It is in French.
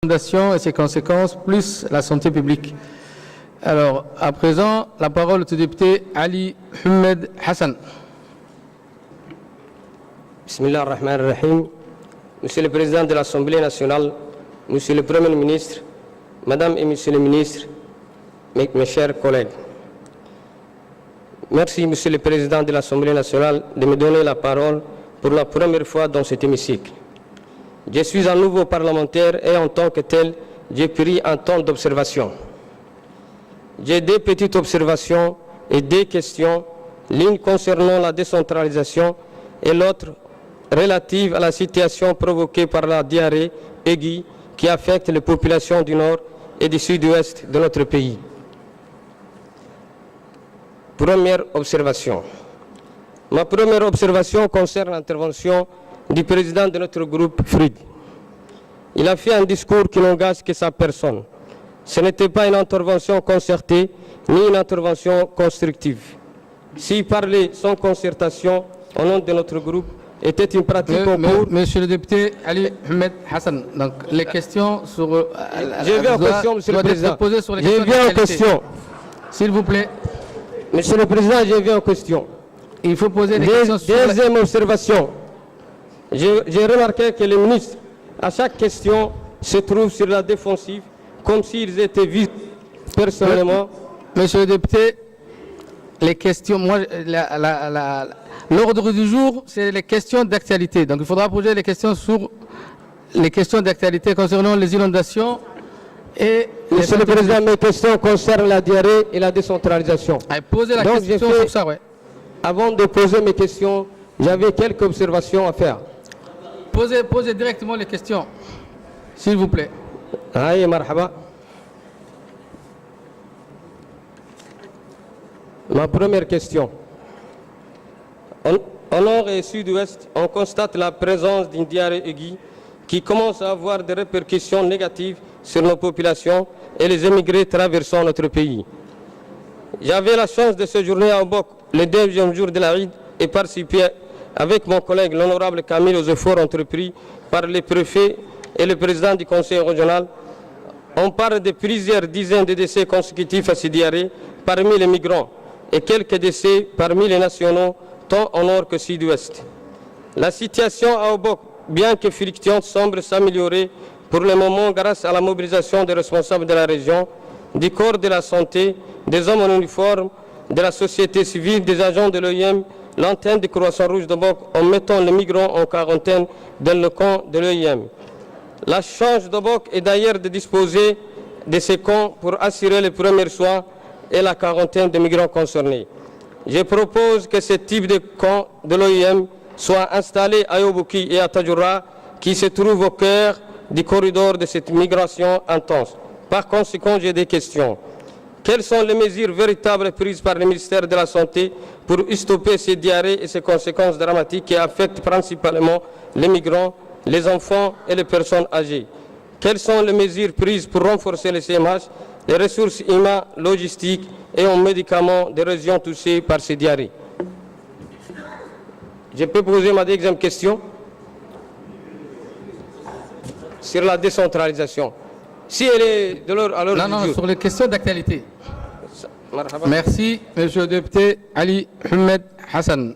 L'inondation et ses conséquences, plus la santé publique. Alors, à présent, la parole est au député Ali Ahmed Hassan. Bismillah ar-Rahman ar-Rahim. Monsieur le Président de l'Assemblée nationale, Monsieur le Premier ministre, Madame et Monsieur les ministres, mes chers collègues. Merci, Monsieur le Président de l'Assemblée nationale, de me donner la parole pour la première fois dans cet hémicycle. Je suis un nouveau parlementaire et en tant que tel, j'ai pris un temps d'observation. J'ai deux petites observations et deux questions, l'une concernant la décentralisation et l'autre relative à la situation provoquée par la diarrhée aiguë qui affecte les populations du nord et du sud-ouest de notre pays. Première observation. Ma première observation concerne l'intervention du président de notre groupe, Fried. Il a fait un discours qui n'engage que sa personne. Ce n'était pas une intervention concertée, ni une intervention constructive. S'il parlait sans concertation au nom de notre groupe, était une pratique au cours. Monsieur le député Ali Ahmed Hassan, donc les questions sur... J'ai vu en question, Monsieur le Président. J'ai vu en question. S'il vous plaît. Monsieur le Président, j'ai vu en question. Il faut poser des questions sur... Deuxième observation. J'ai remarqué que les ministres, à chaque question, se trouvent sur la défensive, comme s'ils étaient vus personnellement. Monsieur le député, les questions, l'ordre du jour, c'est les questions d'actualité. Donc il faudra poser les questions sur les questions d'actualité concernant les inondations et... Monsieur le Président, mes questions concernent la diarrhée et la décentralisation. Posez la question sur ça, ouais. Avant de poser mes questions, j'avais quelques observations à faire. Posez directement les questions, s'il vous plaît. Aïe, marhaba. Ma première question. Au nord et sud-ouest, on constate la présence d'une diarrhée aiguë qui commence à avoir des répercussions négatives sur nos populations et les émigrés traversant notre pays. J'avais la chance de séjourner à Obok le deuxième jour de la Eid et participer avec mon collègue l'honorable Camille aux efforts entrepris par les préfets et le président du conseil régional. On parle de plusieurs dizaines de décès consécutifs à ces diarrhées parmi les migrants et quelques décès parmi les nationaux, tant au nord que sud-ouest. La situation à Obok, bien que fluctuante, semble s'améliorer pour le moment grâce à la mobilisation des responsables de la région, du corps de la santé, des hommes en uniforme, de la société civile, des agents de l'OIM, l'antenne du Croissant-Rouge de Bok en mettant les migrants en quarantaine dans le camp de l'OIM. La change de Bok est d'ailleurs de disposer de ces camps pour assurer les premiers soins et la quarantaine de migrants concernés. Je propose que ce type de camp de l'OIM soit installé à Yobouki et à Tadjoura, qui se trouvent au cœur du corridor de cette migration intense. Par conséquent, j'ai des questions. Quelles sont les mesures véritables prises par le ministère de la Santé pour stopper ces diarrhées et ces conséquences dramatiques qui affectent principalement les migrants, les enfants et les personnes âgées? Quelles sont les mesures prises pour renforcer les CMH, les ressources humaines, logistiques et en médicaments des régions touchées par ces diarrhées? Je peux poser ma deuxième question sur la décentralisation. Si elle est de l'ordre à l'ordre du jour. Non, sur les questions d'actualité. Merci, monsieur le député Ali Ahmed Hassan.